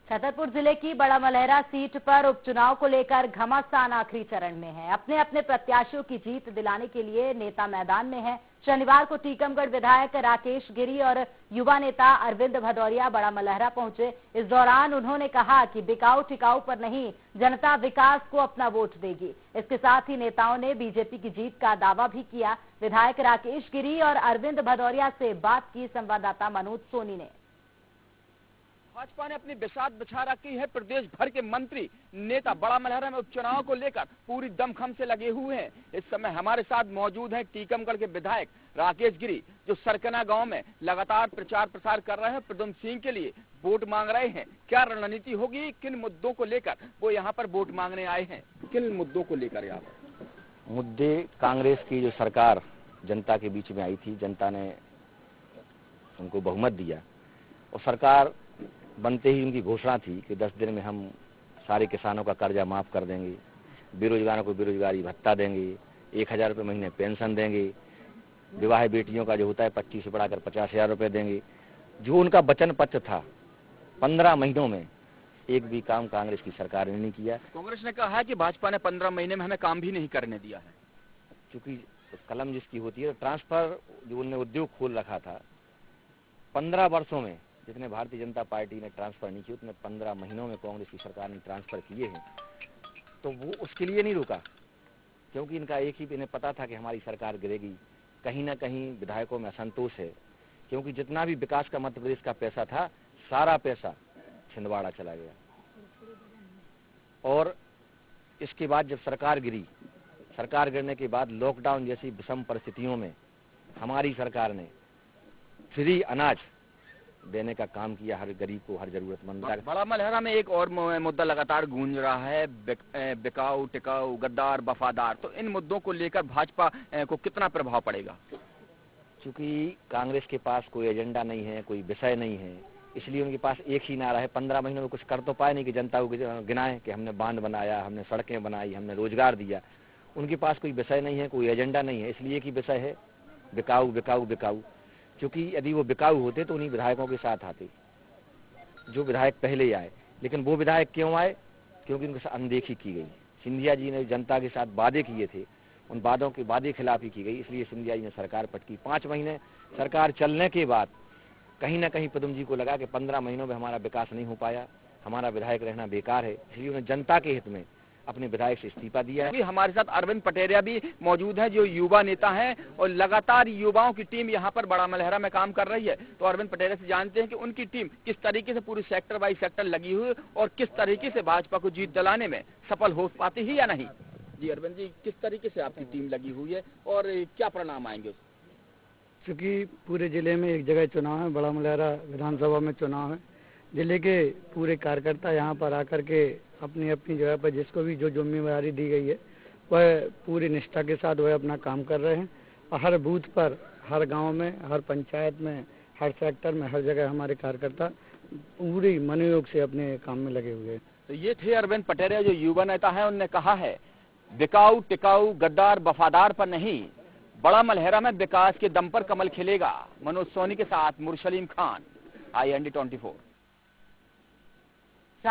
छतरपुर जिले की बड़ा मलहरा सीट पर उपचुनाव को लेकर घमासान आखिरी चरण में है। अपने अपने प्रत्याशियों की जीत दिलाने के लिए नेता मैदान में हैं। शनिवार को टीकमगढ़ विधायक राकेश गिरी और युवा नेता अरविंद भदौरिया बड़ा मलहरा पहुंचे। इस दौरान उन्होंने कहा कि बिकाऊ टिकाऊ पर नहीं, जनता विकास को अपना वोट देगी। इसके साथ ही नेताओं ने बीजेपी की जीत का दावा भी किया। विधायक राकेश गिरी और अरविंद भदौरिया से बात की संवाददाता मनोज सोनी ने। भाजपा ने अपनी बिसात बिछा रखी है। प्रदेश भर के मंत्री नेता बड़ा मलहरा में उपचुनाव को लेकर पूरी दमखम से लगे हुए हैं। इस समय हमारे साथ मौजूद हैं टीकमगढ़ के विधायक राकेश गिरी, जो सरकना गांव में लगातार प्रचार प्रसार कर रहे हैं। प्रद्युम्न सिंह के लिए वोट मांग रहे हैं। क्या रणनीति होगी, किन मुद्दों को लेकर वो यहाँ पर वोट मांगने आए हैं, किन मुद्दों को लेकर? यहाँ पर मुद्दे कांग्रेस की जो सरकार जनता के बीच में आई थी, जनता ने उनको बहुमत दिया और सरकार बनते ही उनकी घोषणा थी कि 10 दिन में हम सारे किसानों का कर्जा माफ कर देंगे, बेरोजगारों को बेरोजगारी भत्ता देंगे, 1000 रुपये महीने पेंशन देंगे, विवाह बेटियों का जो होता है 25 से बढ़ाकर 50,000 रुपये देंगे। जो उनका वचन पत्र था, 15 महीनों में एक भी काम कांग्रेस की सरकार ने नहीं किया। कांग्रेस ने कहा है कि भाजपा ने 15 महीने में हमें काम भी नहीं करने दिया है। चूंकि कलम जिसकी होती है, ट्रांसफर जो उन्होंने उद्योग खोल रखा था, 15 वर्षों में जितने भारतीय जनता पार्टी ने ट्रांसफर नहीं किए उतने 15 महीनों में कांग्रेस की सरकार ने ट्रांसफर किए हैं। तो वो उसके लिए नहीं रुका, क्योंकि इनका एक ही, इन्हें पता था कि हमारी सरकार गिरेगी। कहीं ना कहीं विधायकों में असंतोष है, क्योंकि जितना भी विकास का मध्य प्रदेश का पैसा था, सारा पैसा छिंदवाड़ा चला गया। और इसके बाद जब सरकार गिरी, सरकार गिरने के बाद लॉकडाउन जैसी विषम परिस्थितियों में हमारी सरकार ने फ्री अनाज देने का काम किया हर गरीब को, हर जरूरतमंद को। बड़ा मलहरा में एक और मुद्दा लगातार गूंज रहा है, बिकाऊ टिकाऊ, गद्दार वफादार। तो इन मुद्दों को लेकर भाजपा को कितना प्रभाव पड़ेगा? क्योंकि कांग्रेस के पास कोई एजेंडा नहीं है, कोई विषय नहीं है, इसलिए उनके पास एक ही नारा है। 15 महीनों में कुछ कर तो पाए नहीं कि जनता को गिनाए कि हमने बांध बनाया, हमने सड़कें बनाई, हमने रोजगार दिया। उनके पास कोई विषय नहीं है, कोई एजेंडा नहीं है, इसलिए एक ही विषय है, बिकाऊ बिकाऊ बिकाऊ। क्योंकि यदि वो बिकाऊ होते तो उन्हीं विधायकों के साथ आते जो विधायक पहले ही आए। लेकिन वो विधायक क्यों आए? क्योंकि उनके साथ अनदेखी की गई। सिंधिया जी ने जनता के साथ वादे किए थे, उन वादों के वादे खिलाफी की गई, इसलिए सिंधिया जी ने सरकार पटकी। 5 महीने सरकार चलने के बाद कहीं ना कहीं प्रद्युम्न जी को लगा कि 15 महीनों में हमारा विकास नहीं हो पाया, हमारा विधायक रहना बेकार है, इसलिए उन्हें जनता के हित में अपने विधायक से इस्तीफा दिया है। हमारे साथ अरविंद पटेरिया भी मौजूद हैं, जो युवा नेता हैं और लगातार युवाओं की टीम यहाँ पर बड़ा मलहरा में काम कर रही है। तो अरविंद पटेरिया से जानते हैं कि उनकी टीम किस तरीके से पूरी सेक्टर बाई सेक्टर लगी हुई और किस तरीके से भाजपा को जीत दिलाने में सफल हो पाती है या नहीं। जी अरविंद जी, किस तरीके से आपकी टीम लगी हुई है और क्या परिणाम आएंगे? चूँकि पूरे जिले में एक जगह चुनाव है, बड़ा मलहरा विधानसभा में चुनाव है। जिले के पूरे कार्यकर्ता यहाँ पर आकर के अपनी अपनी जगह पर जिसको भी जो जिम्मेदारी दी गई है वह पूरी निष्ठा के साथ वह अपना काम कर रहे हैं। और हर बूथ पर, हर गांव में, हर पंचायत में, हर सेक्टर में, हर जगह हमारे कार्यकर्ता पूरी मनोयोग से अपने काम में लगे हुए हैं। तो ये थे अरविंद पटेरिया, जो युवा नेता है। उन्होंने कहा है बिकाऊ टिकाऊ गद्दार वफादार पर नहीं, बड़ा मलहरा में विकास के दम पर कमल खिलेगा। मनोज सोनी के साथ मुरसलीम खान, IND 24।